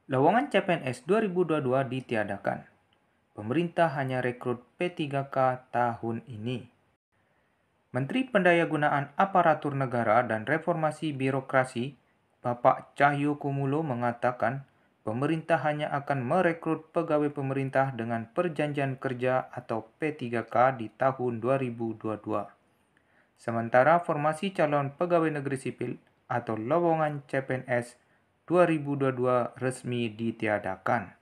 Lowongan CPNS 2022 ditiadakan. Pemerintah hanya rekrut P3K tahun ini. Menteri Pendayagunaan Aparatur Negara dan Reformasi Birokrasi, Bapak Cahyokumulo mengatakan, pemerintah hanya akan merekrut pegawai pemerintah dengan perjanjian kerja atau P3K di tahun 2022. Sementara formasi calon pegawai negeri sipil atau lowongan CPNS 2022 resmi ditiadakan.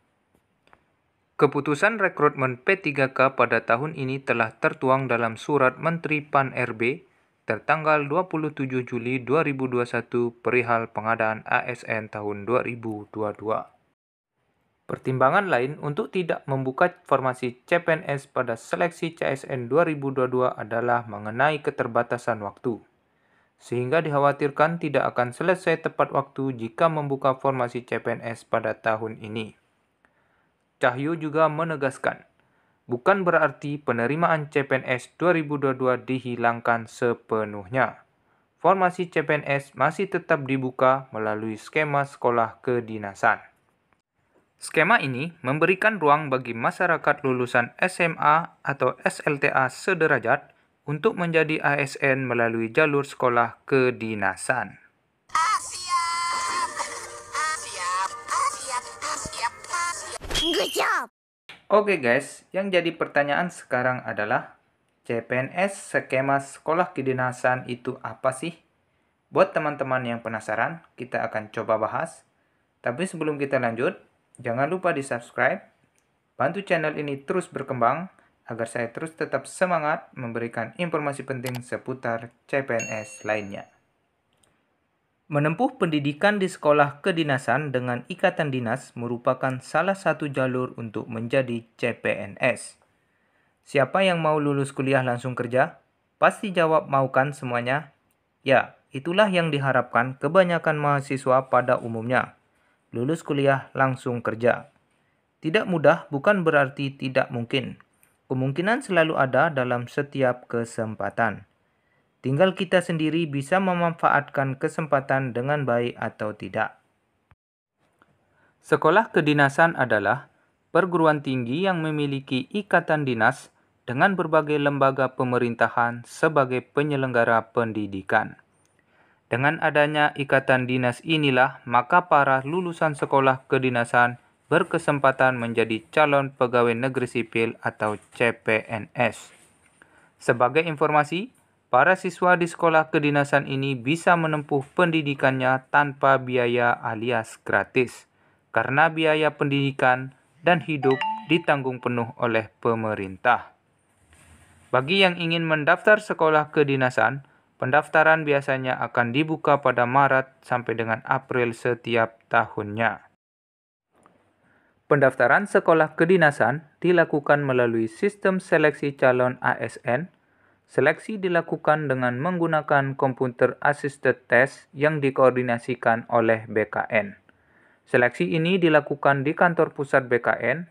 Keputusan rekrutmen P3K pada tahun ini telah tertuang dalam Surat Menteri Pan-RB tertanggal 27 Juli 2021 perihal pengadaan ASN tahun 2022. Pertimbangan lain untuk tidak membuka formasi CPNS pada seleksi CSN 2022 adalah mengenai keterbatasan waktu, sehingga dikhawatirkan tidak akan selesai tepat waktu jika membuka formasi CPNS pada tahun ini. Cahyo juga menegaskan, bukan berarti penerimaan CPNS 2022 dihilangkan sepenuhnya. Formasi CPNS masih tetap dibuka melalui skema sekolah kedinasan. Skema ini memberikan ruang bagi masyarakat lulusan SMA atau SLTA sederajat untuk menjadi ASN melalui jalur sekolah kedinasan. Good job! Oke guys, yang jadi pertanyaan sekarang adalah CPNS skema sekolah kedinasan itu apa sih? Buat teman-teman yang penasaran, kita akan coba bahas. Tapi sebelum kita lanjut, jangan lupa di-subscribe. Bantu channel ini terus berkembang agar saya terus tetap semangat memberikan informasi penting seputar CPNS lainnya. Menempuh pendidikan di sekolah kedinasan dengan ikatan dinas merupakan salah satu jalur untuk menjadi CPNS. Siapa yang mau lulus kuliah langsung kerja? Pasti jawab mau kan semuanya? Ya, itulah yang diharapkan kebanyakan mahasiswa pada umumnya. Lulus kuliah langsung kerja. Tidak mudah bukan berarti tidak mungkin. Kemungkinan selalu ada dalam setiap kesempatan. Tinggal kita sendiri bisa memanfaatkan kesempatan dengan baik atau tidak. Sekolah kedinasan adalah perguruan tinggi yang memiliki ikatan dinas dengan berbagai lembaga pemerintahan sebagai penyelenggara pendidikan. Dengan adanya ikatan dinas inilah, maka para lulusan sekolah kedinasan berkesempatan menjadi calon pegawai negeri sipil atau CPNS. Sebagai informasi, para siswa di sekolah kedinasan ini bisa menempuh pendidikannya tanpa biaya alias gratis, karena biaya pendidikan dan hidup ditanggung penuh oleh pemerintah. Bagi yang ingin mendaftar sekolah kedinasan, pendaftaran biasanya akan dibuka pada Maret sampai dengan April setiap tahunnya. Pendaftaran sekolah kedinasan dilakukan melalui sistem seleksi calon ASN. Seleksi dilakukan dengan menggunakan Computer Assisted Test yang dikoordinasikan oleh BKN. Seleksi ini dilakukan di kantor pusat BKN,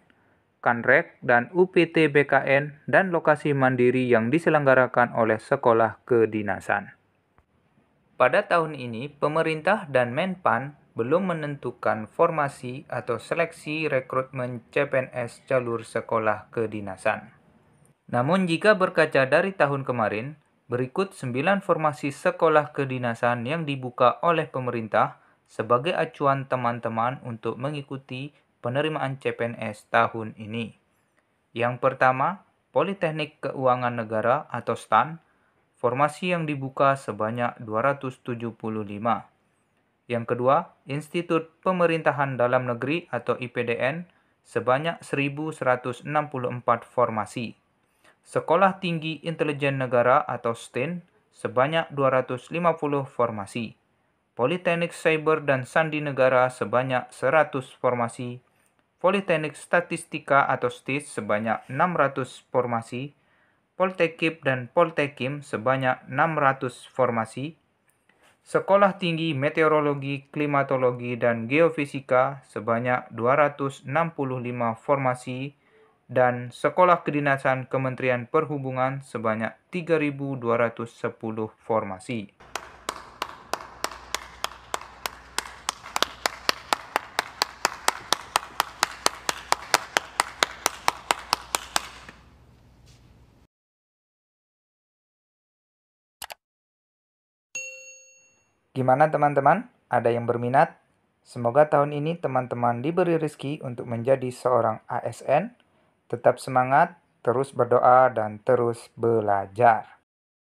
Kanrek, dan UPT BKN, dan lokasi mandiri yang diselenggarakan oleh sekolah kedinasan. Pada tahun ini, pemerintah dan Menpan belum menentukan formasi atau seleksi rekrutmen CPNS jalur sekolah kedinasan. Namun jika berkaca dari tahun kemarin, berikut 9 formasi sekolah kedinasan yang dibuka oleh pemerintah sebagai acuan teman-teman untuk mengikuti penerimaan CPNS tahun ini. Yang pertama, Politeknik Keuangan Negara atau STAN, formasi yang dibuka sebanyak 275. Yang kedua, Institut Pemerintahan Dalam Negeri atau IPDN, sebanyak 1.164 formasi. Sekolah Tinggi Intelijen Negara atau STIN sebanyak 250 formasi. Politeknik Cyber dan Sandi Negara sebanyak 100 formasi. Politeknik Statistika atau STIS sebanyak 600 formasi. Poltekip dan Poltekim sebanyak 600 formasi. Sekolah Tinggi Meteorologi, Klimatologi, dan Geofisika sebanyak 265 formasi. Dan Sekolah Kedinasan Kementerian Perhubungan sebanyak 3.210 formasi. Gimana teman-teman? Ada yang berminat? Semoga tahun ini teman-teman diberi rezeki untuk menjadi seorang ASN. Tetap semangat, terus berdoa, dan terus belajar.